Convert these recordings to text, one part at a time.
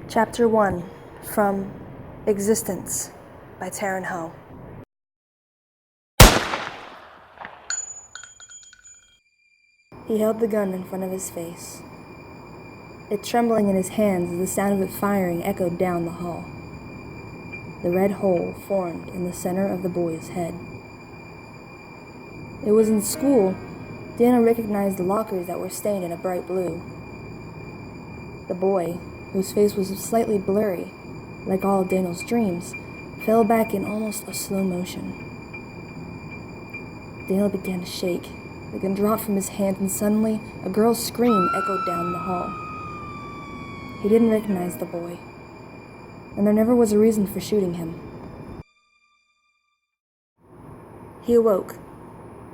Chapter 1 from Existence by Tarynne Ho. He held the gun in front of his face. It trembling in his hands as the sound of it firing echoed down the hall. The red hole formed in the center of the boy's head. It was in school. Daniel recognized the lockers that were stained in a bright blue. The boy, whose face was slightly blurry, like all of Daniel's dreams, fell back in almost a slow motion. Daniel began to shake. The gun dropped from his hand, and suddenly a girl's scream echoed down the hall. He didn't recognize the boy, and there never was a reason for shooting him. He awoke,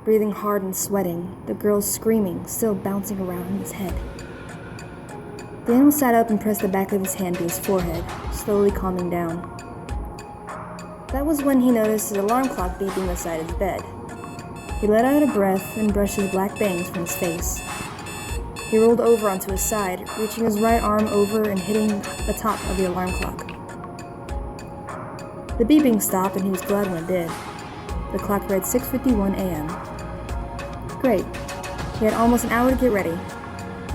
breathing hard and sweating, the girl's screaming still bouncing around in his head. Daniel sat up and pressed the back of his hand to his forehead, slowly calming down. That was when he noticed his alarm clock beeping beside his bed. He let out a breath and brushed his black bangs from his face. He rolled over onto his side, reaching his right arm over and hitting the top of the alarm clock. The beeping stopped, and he was glad when it did. The clock read 6:51 a.m. Great. He had almost an hour to get ready.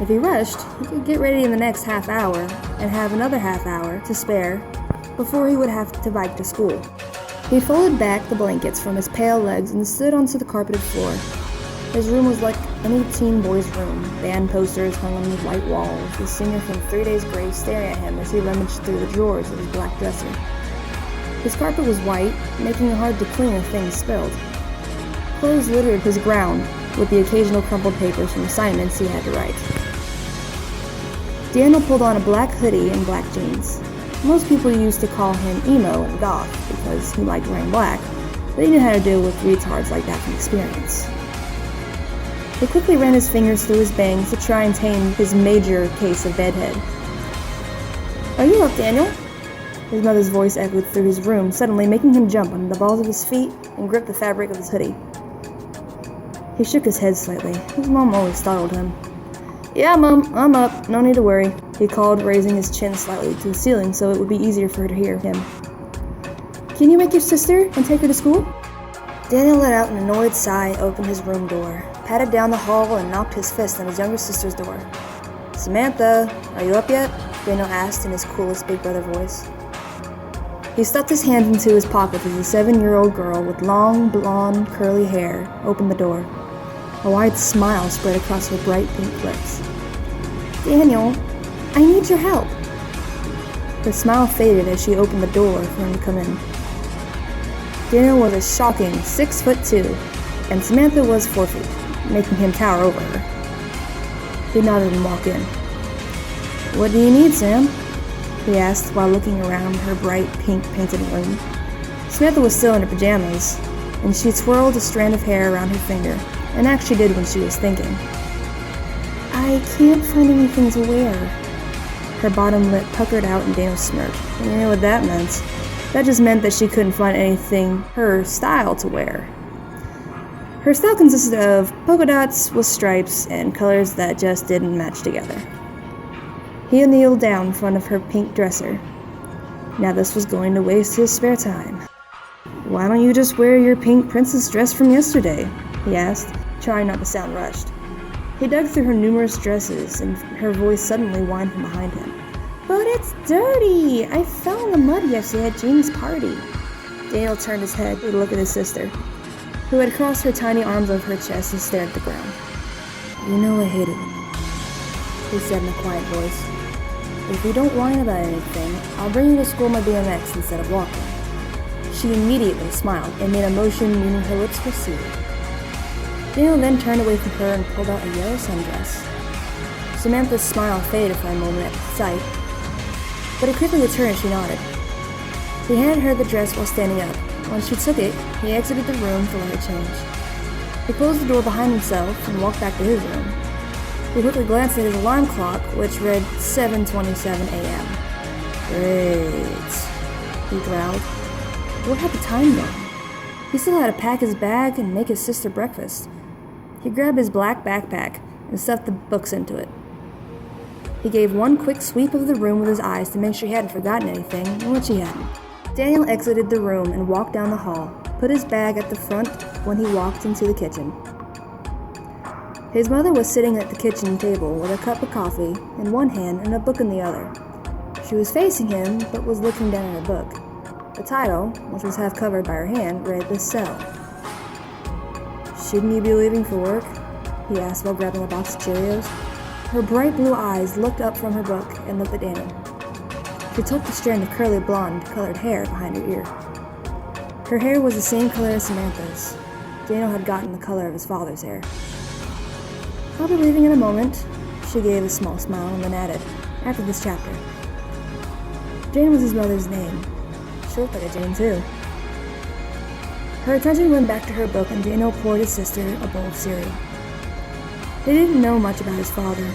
If he rushed, he could get ready in the next half hour and have another half hour to spare before he would have to bike to school. He folded back the blankets from his pale legs and stood onto the carpeted floor. His room was like any teen boy's room. Band posters hung on the white walls, the singer from 3 Days Grace staring at him as he rummaged through the drawers of his black dresser. His carpet was white, making it hard to clean if things spilled. Clothes littered his ground, with the occasional crumpled papers from assignments he had to write. Daniel pulled on a black hoodie and black jeans. Most people used to call him emo and goth because he liked wearing black, but he knew how to deal with retards like that from experience. He quickly ran his fingers through his bangs to try and tame his major case of bedhead. "Are you up, Daniel?" His mother's voice echoed through his room, suddenly making him jump on the balls of his feet and grip the fabric of his hoodie. He shook his head slightly. His mom always startled him. "Yeah, Mom, I'm up. No need to worry," he called, raising his chin slightly to the ceiling so it would be easier for her to hear him. "Can you wake your sister and take her to school?" Daniel let out an annoyed sigh, opened his room door, patted down the hall, and knocked his fist on his younger sister's door. "Samantha, are you up yet?" Daniel asked in his coolest big brother voice. He stuffed his hand into his pocket as a 7-year-old girl with long, blonde, curly hair opened the door. A wide smile spread across her bright pink lips. "Daniel, I need your help." The smile faded as she opened the door for him to come in. Daniel was a shocking 6'2", and Samantha was 4 feet, making him tower over her. He nodded and walked in. "What do you need, Sam?" he asked while looking around her bright pink painted room. Samantha was still in her pajamas, and she twirled a strand of hair around her finger, an act she did when she was thinking. "I can't find anything to wear." Her bottom lip puckered out and Daniel smirked. You know what that meant? That just meant that she couldn't find anything her style to wear. Her style consisted of polka dots with stripes and colors that just didn't match together. He kneeled down in front of her pink dresser. Now this was going to waste his spare time. "Why don't you just wear your pink princess dress from yesterday?" he asked, trying not to sound rushed. He dug through her numerous dresses, and her voice suddenly whined from behind him. "But it's dirty! I fell in the mud yesterday at Jean's party." Daniel turned his head to look at his sister, who had crossed her tiny arms over her chest and stared at the ground. "You know I hate it when you whine," he said in a quiet voice. "If you don't whine about anything, I'll bring you to school on my BMX instead of walking." She immediately smiled and made a motion meaning her lips were sealed. Daniel then turned away from her and pulled out a yellow sundress. Samantha's smile faded for a moment at the sight, but it quickly returned as she nodded. He handed her the dress while standing up. When she took it, he exited the room to let her change. He closed the door behind himself and walked back to his room. He quickly glanced at his alarm clock, which read 7:27 a.m. "Great," he growled. Where had the time gone? He still had to pack his bag and make his sister breakfast. He grabbed his black backpack and stuffed the books into it. He gave one quick sweep of the room with his eyes to make sure he hadn't forgotten anything, which he hadn't. Daniel exited the room and walked down the hall, put his bag at the front when he walked into the kitchen. His mother was sitting at the kitchen table with a cup of coffee in one hand and a book in the other. She was facing him, but was looking down at her book. The title, which was half covered by her hand, read "The Cell." "Shouldn't you be leaving for work?" he asked while grabbing a box of Cheerios. Her bright blue eyes looked up from her book and looked at Daniel. She tucked a strand of curly blonde-colored hair behind her ear. Her hair was the same color as Samantha's. Daniel had gotten the color of his father's hair. "I'll be leaving in a moment," she gave a small smile and then added, "after this chapter." Jane was his mother's name. She looked like a Jane too. Her attention went back to her book and Daniel poured his sister a bowl of cereal. They didn't know much about his father.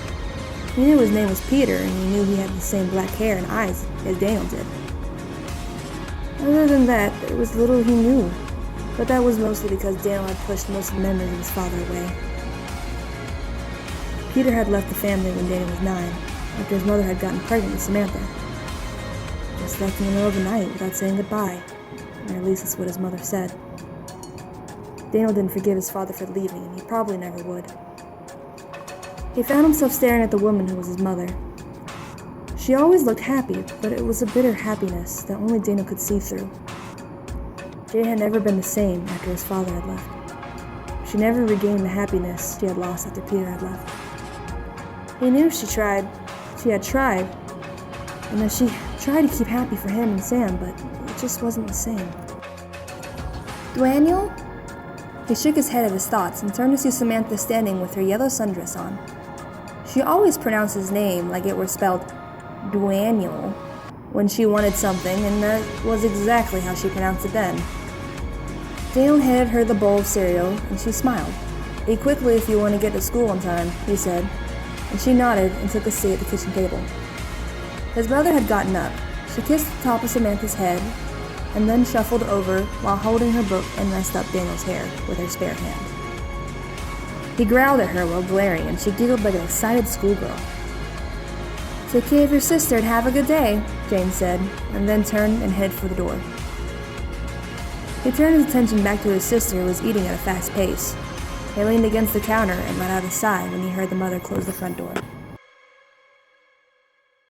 He knew his name was Peter, and he knew he had the same black hair and eyes as Daniel did. Other than that, there was little he knew, but that was mostly because Daniel had pushed most of the memories of his father away. Peter had left the family when Daniel was 9, after his mother had gotten pregnant with Samantha. Just left in the middle of the night without saying goodbye, or at least that's what his mother said. Daniel didn't forgive his father for leaving, and he probably never would. He found himself staring at the woman who was his mother. She always looked happy, but it was a bitter happiness that only Daniel could see through. Jane had never been the same after his father had left. She never regained the happiness she had lost after Peter had left. He knew she had tried, and that she tried to keep happy for him and Sam, but it just wasn't the same. "Daniel?" He shook his head at his thoughts and turned to see Samantha standing with her yellow sundress on. She always pronounced his name like it were spelled Daniel when she wanted something, and that was exactly how she pronounced it then. Daniel handed her the bowl of cereal, and she smiled. "Eat quickly if you want to get to school on time," he said, and she nodded and took a seat at the kitchen table. His mother had gotten up. She kissed the top of Samantha's head, and then shuffled over while holding her book and messed up Daniel's hair with her spare hand. He growled at her while glaring, and she giggled like an excited schoolgirl. "Take care of your sister and have a good day," Jane said, and then turned and headed for the door. He turned his attention back to his sister, who was eating at a fast pace. He leaned against the counter and let out a sigh when he heard the mother close the front door.